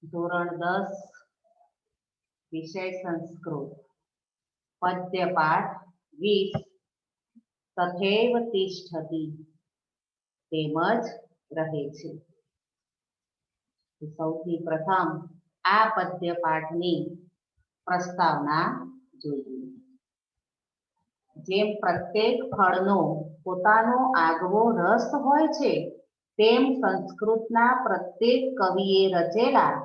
ધોરણ 10 વિષય સંસ્કૃત પદ્ય પાઠ 20 તથૈવ તિષ્ઠતિ તેમજ રહે છે. સૌથી પ્રથમ આ પદ્ય પાઠની પ્રસ્તાવના જોઈએ. જેમ પ્રત્યેક ફળનો પોતાનો આગવો રસ હોય છે, તેમ સંસ્કૃતના પ્રત્યેક કવિએ રચેલા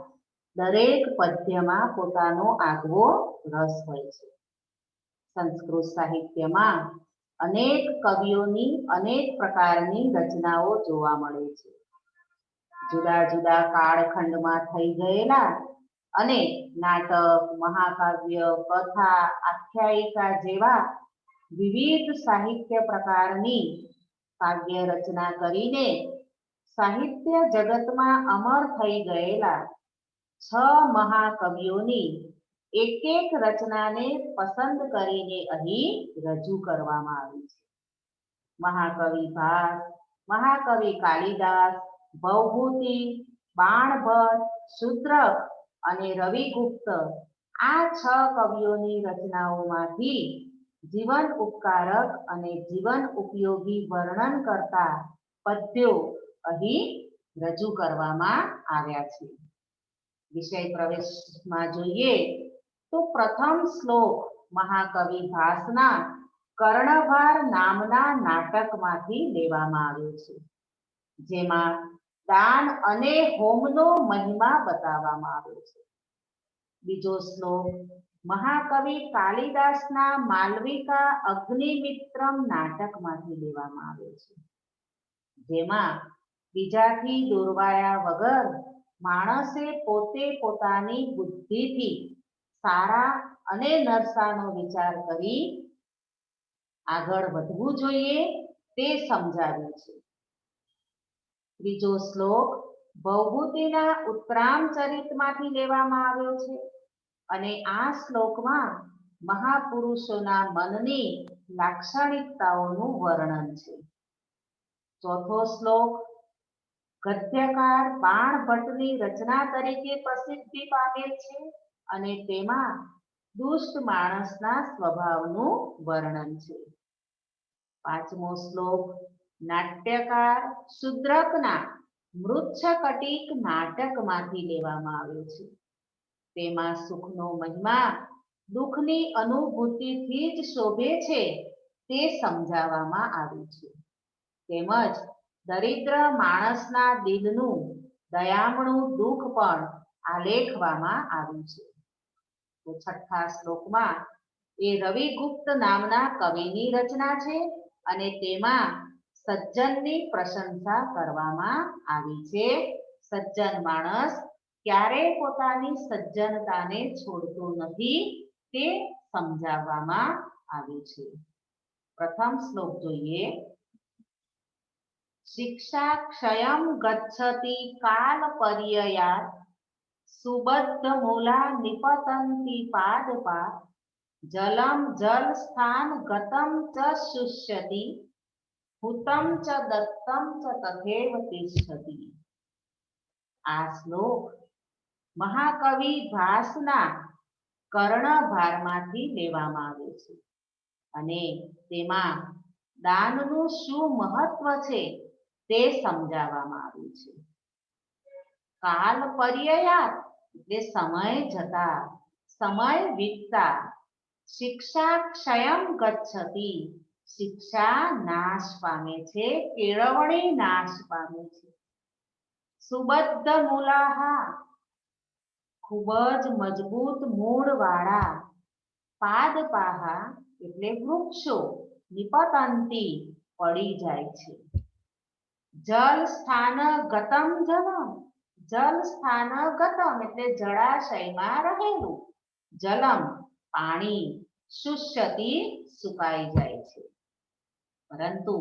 દરેક પદ્યમાં પોતાનો આગવો રસ હોય છે. સંસ્કૃત સાહિત્યમાં અનેક કવિઓની અનેક પ્રકારની રચનાઓ જોવા મળે છે. જુદા જુદા કાળખંડમાં થઈ ગયેલા અને નાટક, મહાકાવ્ય, કથા, આખ્યાયિકા જેવા વિવિધ સાહિત્ય પ્રકારની કાવ્ય રચના કરીને સાહિત્ય જગતમાં અમર થઈ ગયેલા 6 મહાકવિઓની એક એક રચનાને પસંદ કરીને અહીં રજૂ કરવામાં આવી છે. મહાકવિ ભાસ, મહાકવિ કાલિદાસ, ભવભૂતિ, બાણભટ્ટ, શૂદ્રક અને રવિગુપ્ત આ 6 કવિઓની રચનાઓમાંથી જીવન ઉપકારક અને જીવન ઉપયોગી વર્ણન કરતા પદ્યો અહીં રજૂ કરવામાં આવ્યા છે. વિષય પ્રવેશમાં જોઈએ તો પ્રથમ શ્લોક મહાકવિ ભાસના કર્ણભાર નામના નાટકમાંથી લેવામાં આવ્યો છે, જેમાં દાન અને હોમનો મહિમા બતાવવામાં આવ્યો છે. બીજો શ્લોક મહાકવિ કાલિદાસના માલવિકા અગ્નિમિત્રમ નાટકમાંથી લેવામાં આવ્યો છે, જેમાં બીજાથી દોરવાયા વગર માણસે પોતે પોતાની બુદ્ધિથી સારા અને નરસાનો વિચાર કરી આગળ વધવું જોઈએ તે સમજાવ્યું છે. ત્રીજો શ્લોક ભવભૂતિના ઉત્તરામચરિતમાંથી લેવામાં આવ્યો છે અને આ શ્લોકમાં મહાપુરુષોના મનની લાક્ષણિકતાઓનું વર્ણન છે. ચોથો શ્લોક ગદ્યકાર બાણભટ્ટની રચના તરીકે પ્રસિદ્ધિ પામેલ છે અને તેમાં દુષ્ટ માણસના સ્વભાવનું વર્ણન છે. પાંચમો શ્લોક નાટ્યકાર શૂદ્રકના મૃચ્છકટિક નાટકમાંથી લેવામાં આવ્યો છે. તેમાં સુખનો મહિમા દુઃખની અનુભૂતિથી જ શોભે છે તે સમજાવવામાં આવ્યું છે. તેમજ દરિદ્ર માણસના દિલનું દયામણું દુઃખ પણ આલેખવામાં આવ્યું છે. તો છઠ્ઠા શ્લોકમાં એ રવિગુપ્ત નામના કવિની રચના છે અને તેમાં સજ્જનની પ્રશંસા કરવામાં આવી છે. સજ્જન માણસ ક્યારેય પોતાની સજ્જનતાને છોડતો નથી તે સમજાવવામાં આવ્યું છે. પ્રથમ શ્લોક જોઈએ. શિક્ષા ક્ષયમ ગચ્છતિ કાલ પર્યયાત સુબદ્ધ મૂલા નિપતંતિ પાદપા જલમ જલ સ્થાન ગતમ ચ શુષ્યતિ હુતમ ચ દત્તમ ચ તથૈવ તિષ્ઠતિ. આ શ્લોક મહાકવિ ભાસના કર્ણભારમાંથી લેવામાં આવ્યો છે અને તેમાં દાનનું શું મહત્વ છે તે સમજાવવામાં આવ્યું છે. કાલ પર્યયાત એટલે સમય જતા, સમય વીતતા. શિક્ષા ક્ષયમ ગચ્છતિ શિક્ષા નાશ પામે છે, કેળવણી નાશ પામે છે. સુબદ્ધ મૂલાહા ખૂબ જ મજબૂત મૂળ વાળા, પાદપાહા એટલે વૃક્ષો, નિપતંતિ પડી જાય છે. જલ સ્થાન ગતમ જલમ જલ સ્થાન ગતમ એટલે જળાશયમાં રહેલું, જલમ પાણી, શુષ્યતિ સુકાઈ જાય છે. પરંતુ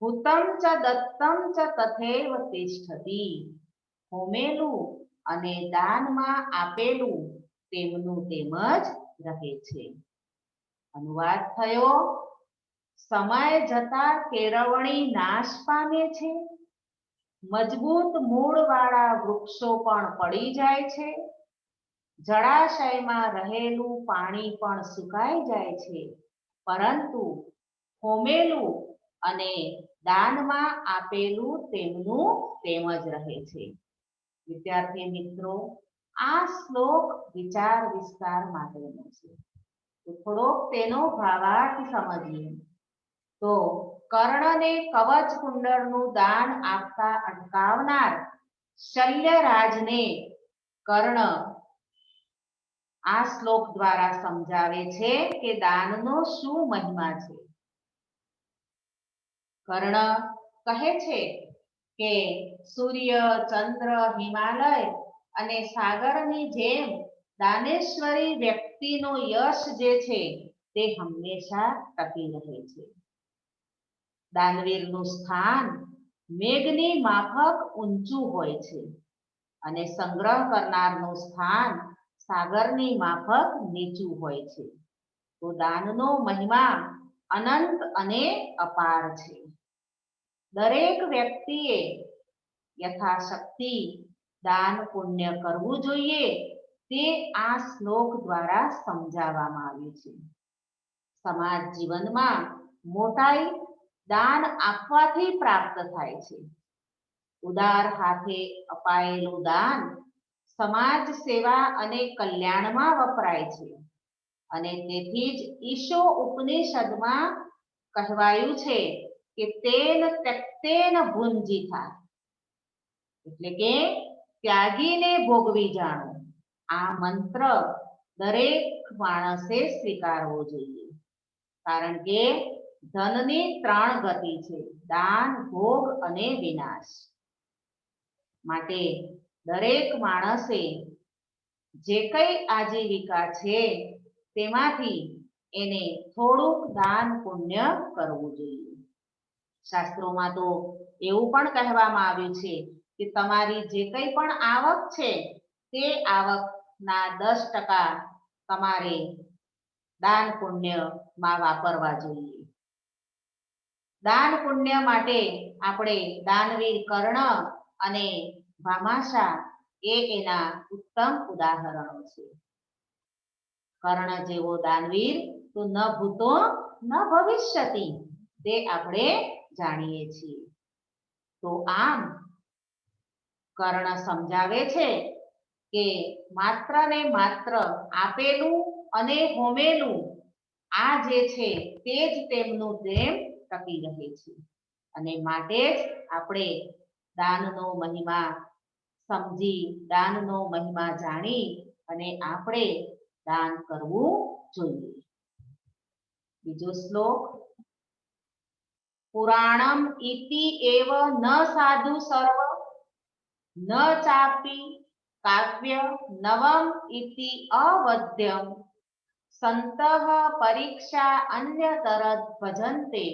હુતમ ચ દત્તમ ચ તથૈવ તિષ્ઠતિ હોમેલું અને દાનમાં આપેલું તેમનું તેમ જ રહે છે. અનુવાદ થયો. સમય જતા કેળવણી નાશ પામે છે, મજબૂત મૂળવાળા વૃક્ષો પણ પડી જાય છે, જળાશયમાં રહેલું પાણી પણ સુકાઈ જાય છે, પરંતુ હોમેલું અને દાનમાં આપેલું તેમનું તેમ જ રહે છે. વિદ્યાર્થી મિત્રો, આ શ્લોક વિચાર વિસ્તાર માટેનો છે. તો થોડોક તેનો ભાવાર્થ સમજીએ. તો કર્ણને કવચ કુંડળનું દાન આપતા અટકાવનાર શલ્યરાજને કર્ણ આ શ્લોક દ્વારા સમજાવે છે કે દાનનો શું મહિમા છે. કર્ણ કહે છે કે સૂર્ય, ચંદ્ર, હિમાલય અને સાગરની જેમ દાનેશ્વરી વ્યક્તિનો યશ જે છે તે હંમેશા ટકી રહે છે. દાનવીરનું સ્થાન મેઘની માફક ઊંચું હોય છે અને સંગ્રહ કરનારનું સ્થાન સાગરની માફક નીચું હોય છે. તો દાનનો મહિમા અનંત અને અપાર છે. દરેક વ્યક્તિએ યથાશક્તિ દાન પુણ્ય કરવું જોઈએ તે આ શ્લોક દ્વારા સમજાવવામાં આવ્યું છે. સમાજ જીવનમાં મોટાઈ દાન આપવાથી પ્રાપ્ત થાય છે. ઉદાર હાથે અપાયેલું દાન સમાજ સેવા અને કલ્યાણમાં વપરાય છે અને તેથી જ ઈશો ઉપનિષદમાં કહેવાયું છે કે તેન ત્યક્તેન ભુંજીથા, એટલે કે ત્યાગીને ભોગવી જાણો. આ મંત્ર દરેક માણસે સ્વીકારવો જોઈએ, કારણ કે ધનની 3 ગતિ છે: દાન, ભોગ અને વિનાશ. માટે દરેક માણસે જે કઈ આજીવિકા છે તેમાંથી એને થોડુંક દાન પુણ્ય કરવું જોઈએ. શાસ્ત્રોમાં તો એવું પણ કહેવામાં આવ્યું છે કે તમારી જે કંઈ પણ આવક છે તે આવકના 10% તમારે દાન પુણ્યમાં વાપરવા જોઈએ. દાન પુણ્ય માટે આપણે દાનવીર કર્ણ અને ભામાશા એના ઉત્તમ ઉદાહરણો છે. કર્ણ જેવો દાનવીર તો ન ભૂતો ન ભવિષ્યતિ, તે આપણે જાણીએ છીએ. તો આમ કર્ણ સમજાવે છે કે માત્ર ને માત્ર આપેલું અને હોમેલું આ જે છે તે જ તેમનું પ્રેમ ટકી રહે છે અને માટે જ આપણે દાનનો મહિમા સમજી, દાનનો મહિમા જાણી અને આપણે દાન કરવું જોઈએ. બીજો શ્લોક: પુરાણમ ઇતિ એવ ન સાધુ સર્વ ન ચાપી કાવ્ય નવમ ઇતિ અવધ્યમ સંતઃ પરીક્ષા અન્યતરદ ભજન્તે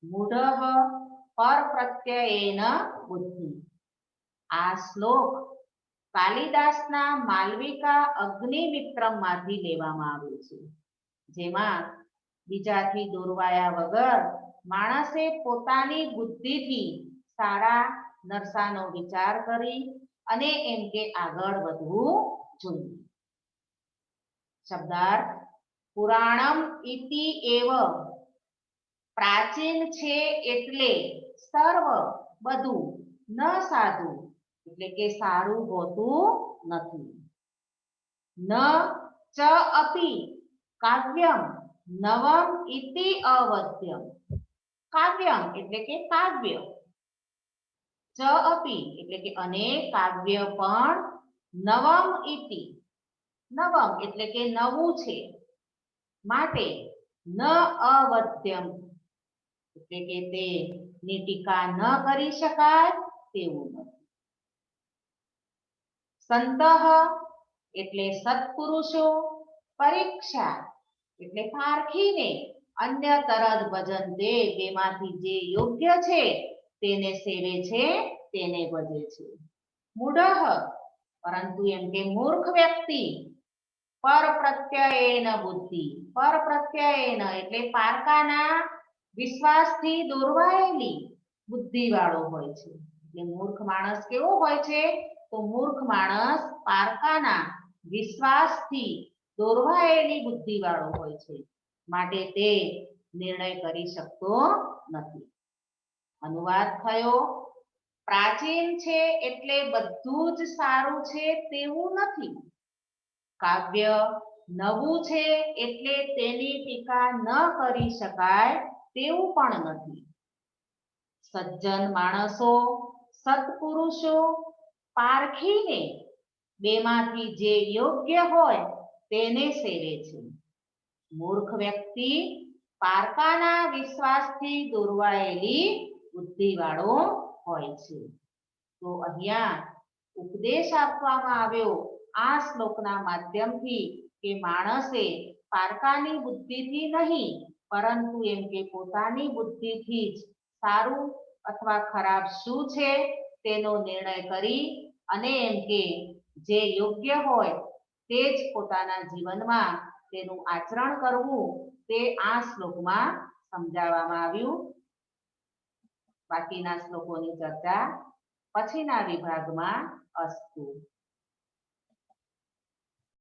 મૂઢઃ પરપ્રત્યયેન બુદ્ધિ. આ શ્લોક કાલિદાસના માલવિકા અગ્નિમિત્રમમાંથી લેવામાં આવ્યો છે, જેમાં બીજાથી દોરવાયા વગર માણસે પોતાની બુદ્ધિથી સારા નરસાનો વિચાર કરી અને એમ કે આગળ વધવું જોઈએ. શબ્દાર્થ: પુરાણમ ઇતિ એવ, પ્રાચીન છે એટલે સર્વ બધું, ન સાધુ એટલે કે સારું હોતું નથી, ન ચ અપી કાવ્યમ નવમ ઇતિ અવધ્યમ, કાવ્યમ એટલે કે કાવ્ય, ચ અપી એટલે કે અને કાવ્ય પણ નવમ ઇતિ, નવમ એટલે કે નવું છે, માટે ન અવધ્યમ એટલે કે તેની ટીકા ન કરી શકાય તેવું નથી. સંતઃ એટલે સત્પુરુષો, પરીક્ષા એટલે પારખીને, અન્ય તરદ ભજન્તે તેમાંથી જે યોગ્ય છે તેને સેવે છે, તેને ભજે છે. મૂઢઃ પરંતુ એમ કે મૂર્ખ વ્યક્તિ, પર પ્રત્યયેન બુદ્ધિ, પર પ્રત્યયેન એટલે પારકાના વિશ્વાસથી દોરવાયેલી બુદ્ધિ વાળો હોય છે. એટલે મૂર્ખ માણસ કેવો હોય છે? તો મૂર્ખ માણસ પારકાના વિશ્વાસથી દોરવાયેલી બુદ્ધિ વાળો હોય છે, માટે તે નિર્ણય કરી શકતો નથી. અનુવાદ થયો. પ્રાચીન છે એટલે બધું જ સારું છે તેવું નથી. કાવ્ય નવું છે એટલે તેની ટીકા ન કરી શકાય તેવું પણ નથી. સજ્જન માણસો, સત્પુરુષો પારખીને બેમાંથી જે યોગ્ય હોય તેને સેવે છે. મૂર્ખ વ્યક્તિ પારકાના વિશ્વાસથી દોરવાયેલી બુદ્ધિવાળો હોય છે. તો અહીંયા ઉપદેશ આપવામાં આવ્યો આ શ્લોકના માધ્યમથી કે માણસે પારકાની બુદ્ધિથી નહીં, પરંતુ એમ કે પોતાની બુદ્ધિથી જ સારું અથવા ખરાબ શું છે તેનો નિર્ણય કરી અને એમ કે જે યોગ્ય હોય તે જ પોતાના જીવનમાં તેનું આચરણ કરવું, તે આ શ્લોકમાં સમજાવવામાં આવ્યું. બાકીના શ્લોકોની ચર્ચા પછીના વિભાગમાં અસ્તુ.